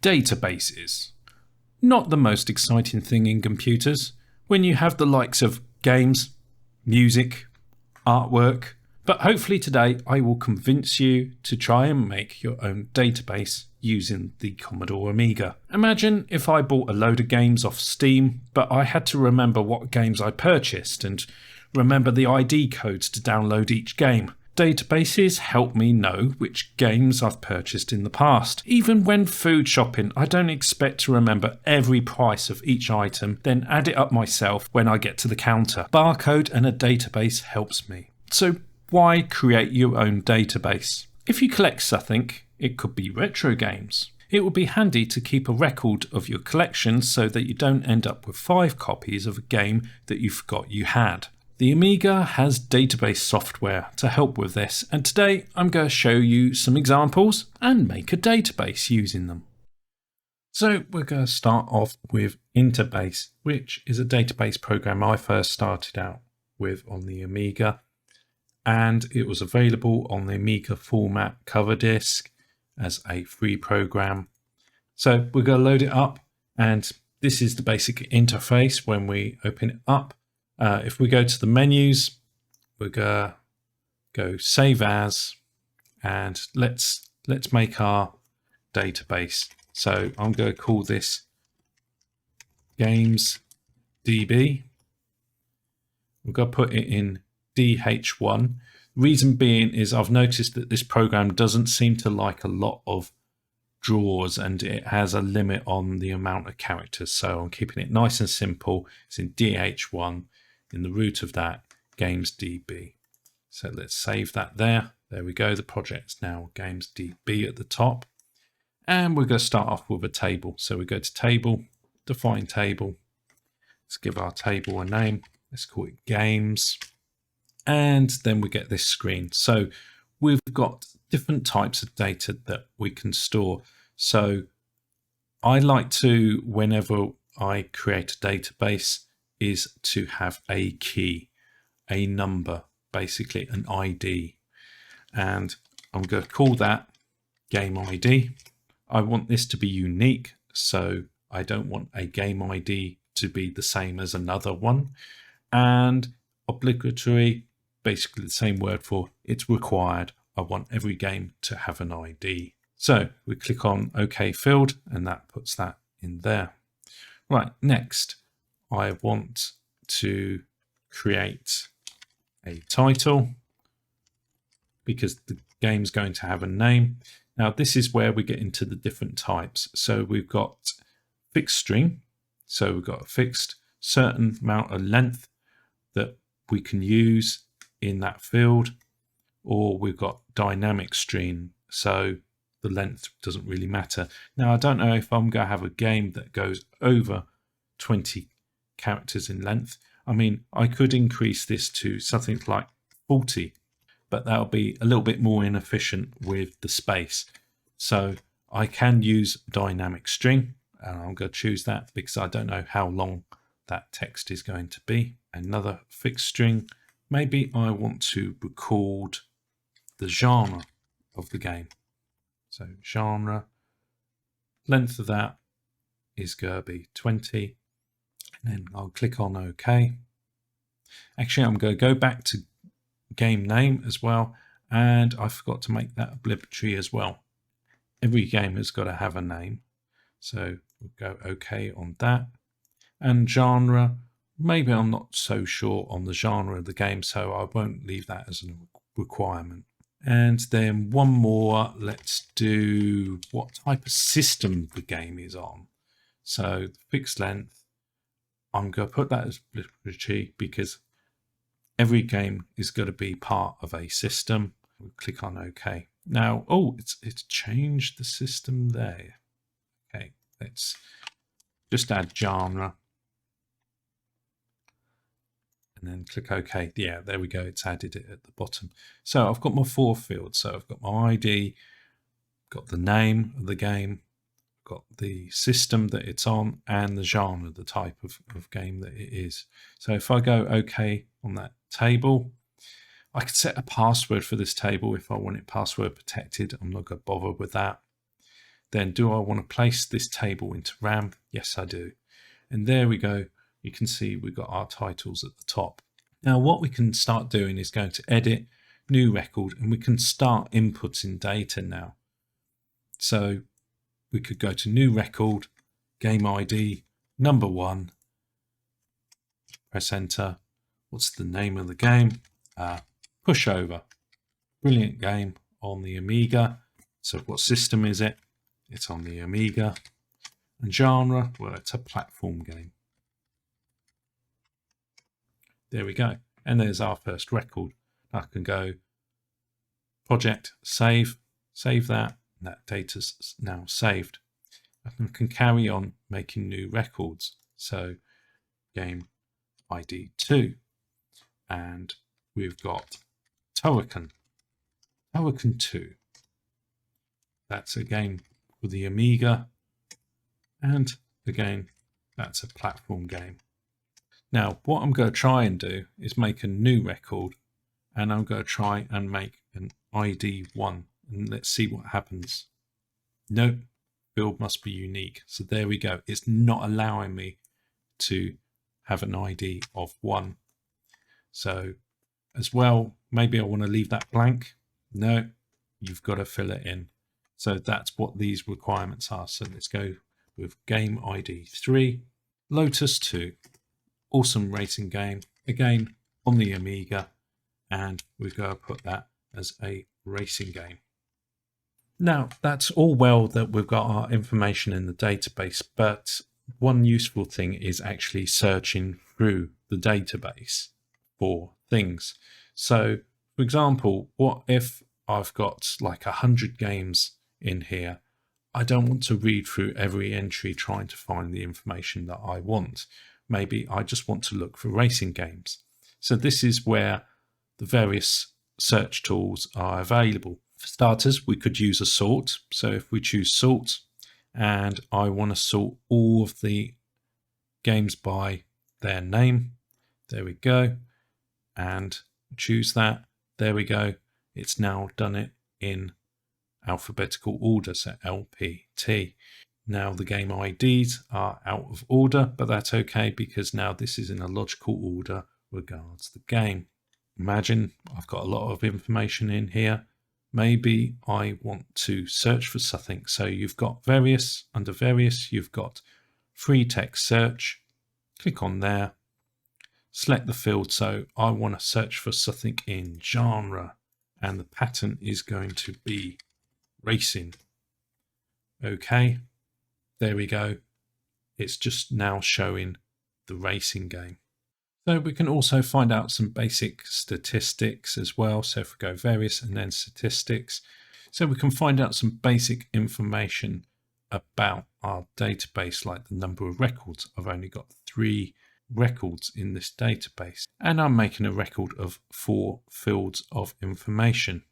Databases. Not the most exciting thing in computers when you have the likes of games, music, artwork, but hopefully today I will convince you to try and make your own database using the Commodore Amiga. Imagine if I bought a load of games off Steam, but I had to remember what games I purchased and remember the ID codes to download each game. Databases help me know which games I've purchased in the past. Even when food shopping, I don't expect to remember every price of each item, then add it up myself when I get to the counter. Barcode and a database helps me. So why create your own database? If you collect something, it could be retro games. It would be handy to keep a record of your collection so that you don't end up with 5 copies of a game that you forgot you had. The Amiga has database software to help with this, and today I'm going to show you some examples and make a database using them. So we're going to start off with Interbase, which is a database program I first started out with on the Amiga, and it was available on the Amiga format cover disk as a free program. So we're going to load it up, and this is the basic interface when we open it up. If we go to the menus, we're going to go Save As, and let's make our database. So I'm going to call this Games DB. We're going to put it in DH1. Reason being is I've noticed that this program doesn't seem to like a lot of drawers, and it has a limit on the amount of characters. So I'm keeping it nice and simple. It's in DH1. In the root of that, Games DB. So let's save that there. There we go. The project's now Games DB at the top. And we're going to start off with a table. So we go to Table, Define Table. Let's give our table a name. Let's call it Games. And then we get this screen. So we've got different types of data that we can store. So I like to, whenever I create a database, is to have a key, a number, basically an ID. And I'm going to call that Game ID. I want this to be unique, so I don't want a game ID to be the same as another one. And obligatory, basically the same word for it's required. I want every game to have an ID. So we click on OK field, and that puts that in there. Right, next, I want to create a title because the game's going to have a name. Now, this is where we get into the different types. So we've got fixed string. So we've got a fixed certain amount of length that we can use in that field, or we've got dynamic string. So the length doesn't really matter. Now, I don't know if I'm going to have a game that goes over 20 characters in length. I mean, I could increase this to something like 40, but that'll be a little bit more inefficient with the space. So I can use dynamic string, and I'm going to choose that because I don't know how long that text is going to be. Another fixed string. Maybe I want to record the genre of the game. So genre, length of that is going to be 20. And then I'll click on OK. Actually, I'm going to go back to game name as well. And I forgot to make that obligatory as well. Every game has got to have a name. So we'll go OK on that. And genre, maybe I'm not so sure on the genre of the game, so I won't leave that as a requirement. And then one more, let's do what type of system the game is on. So fixed length. I'm going to put that as obligatory because every game is going to be part of a system. We'll click on OK. Now, oh, it's changed the system there. Okay, let's just add genre. And then click OK. Yeah, there we go. It's added it at the bottom. So I've got my 4 fields. So I've got my ID, got the name of the game, got the system that it's on, and the genre, the type of game that it is. So if I go OK on that table, I could set a password for this table if I want it password protected. I'm not going to bother with that. then do I want to place this table into RAM? Yes, I do. And there we go. You can see we've got our titles at the top. Now what we can start doing is going to edit, new record, and we can start inputting data now. So we could go to new record, game ID, number 1, press enter. What's the name of the game? Pushover. Brilliant game on the Amiga. So what system is it? It's on the Amiga. And genre, well, it's a platform game. There we go. And there's our first record. I can go project, save that. And that data's now saved. I can carry on making new records. So game ID 2. And we've got Turrican 2. That's a game for the Amiga. And again, that's a platform game. Now, what I'm going to try and do is make a new record, and I'm going to try and make an ID 1, and let's see what happens. Nope, field must be unique. So there we go. It's not allowing me to have an ID of 1. So as well, maybe I want to leave that blank. No, you've got to fill it in. So that's what these requirements are. So let's go with game ID 3, Lotus 2. Awesome racing game, again on the Amiga, and we're going to put that as a racing game. Now that's all well that we've got our information in the database, but one useful thing is actually searching through the database for things. So for example, what if I've got like 100 games in here? I don't want to read through every entry trying to find the information that I want. Maybe I just want to look for racing games. So this is where the various search tools are available. For starters, we could use a sort. So if we choose sort, and I want to sort all of the games by their name, there we go, and choose that, there we go. It's now done it in alphabetical order, so LPT. Now the game IDs are out of order, but that's okay because now this is in a logical order regards the game. Imagine I've got a lot of information in here. Maybe I want to search for something. So you've got various, under various, you've got free text search. Click on there, select the field. So I want to search for something in genre, and the pattern is going to be racing. Okay. There we go. It's just now showing the racing game. So we can also find out some basic statistics as well. So if we go various and then statistics, so we can find out some basic information about our database, like the number of records. I've only got 3 records in this database, and I'm making a record of 4 fields of information.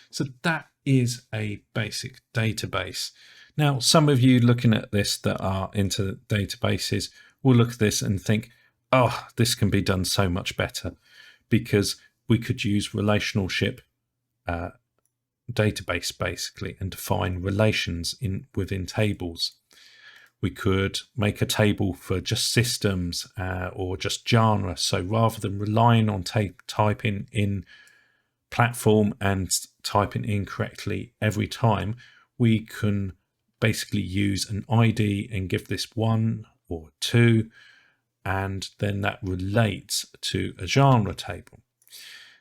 So that is a basic database. Now, some of you looking at this that are into databases will look at this and think, oh, this can be done so much better because we could use relationship database basically and define relations within tables. We could make a table for just systems or just genre. So rather than relying on typing in platform and typing incorrectly every time, we can basically use an ID and give this 1 or 2, and then that relates to a genre table.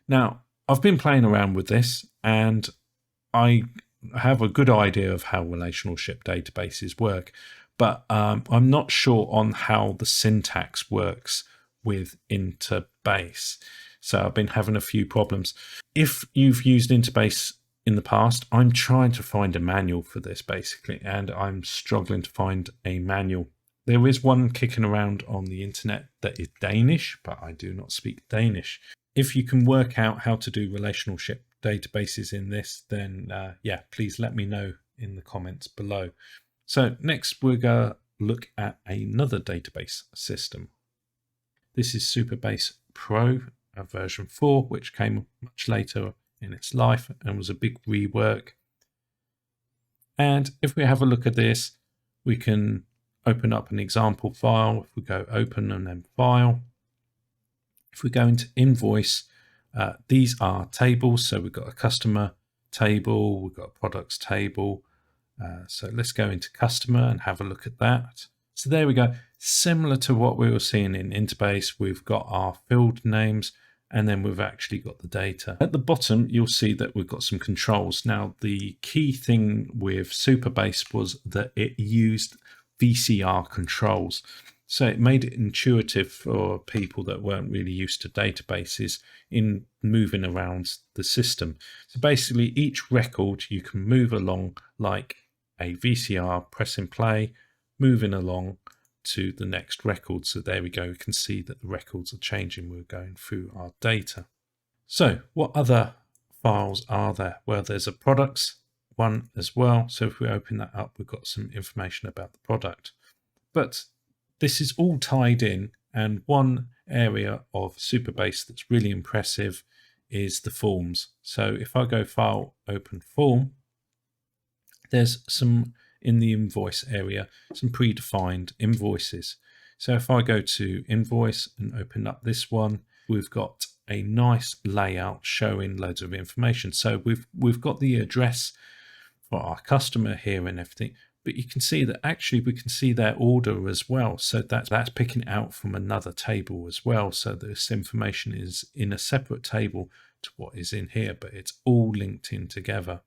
Now, I've been playing around with this and I have a good idea of how relationship databases work, but I'm not sure on how the syntax works with Interbase. So I've been having a few problems. If you've used Interbase in the past, I'm trying to find a manual for this basically, and I'm struggling to find a manual. There is one kicking around on the internet that is Danish, but I do not speak Danish. If you can work out how to do relationship databases in this, then yeah, please let me know in the comments below. So next we're going to look at another database system. This is Superbase Pro version 4, which came much later in its life and was a big rework. And if we have a look at this, we can open up an example file. If we go open and then file, if we go into invoice, these are tables. So we've got a customer table, we've got a products table. So let's go into customer and have a look at that. So there we go. Similar to what we were seeing in Interbase, we've got our field names, and then we've actually got the data. At the bottom, you'll see that we've got some controls. Now, the key thing with Superbase was that it used VCR controls. So it made it intuitive for people that weren't really used to databases in moving around the system. So basically, each record you can move along like a VCR, pressing play, moving along to the next record. So there we go. We can see that the records are changing. We're going through our data. So what other files are there? Well, there's a products one as well. So if we open that up, we've got some information about the product. But this is all tied in, and one area of Superbase that's really impressive is the forms. So if I go File, Open Form, there's some in the invoice area, some predefined invoices. So if I go to invoice and open up this one, we've got a nice layout showing loads of information. So we've got the address for our customer here and everything, but you can see that actually we can see their order as well. So that's picking out from another table as well. So this information is in a separate table to what is in here, but it's all linked in together.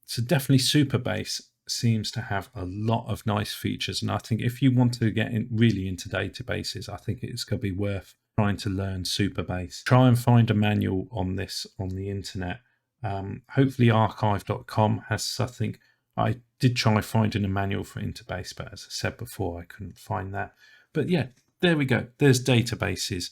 So definitely Superbase seems to have a lot of nice features, and I think if you want to get really into databases, I think it's going to be worth trying to learn Superbase. Try and find a manual on this on the internet. Hopefully archive.com has something. I did try finding a manual for Interbase, but as I said before, I couldn't find that. But yeah, there we go. There's databases.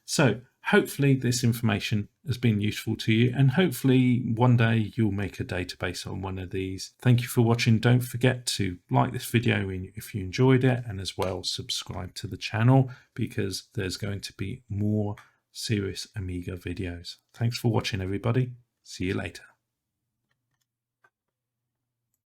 So hopefully this information has been useful to you, and hopefully one day you'll make a database on one of these. Thank you for watching. Don't forget to like this video if you enjoyed it, and as well subscribe to the channel, because there's going to be more serious Amiga videos. Thanks for watching, everybody. See you later.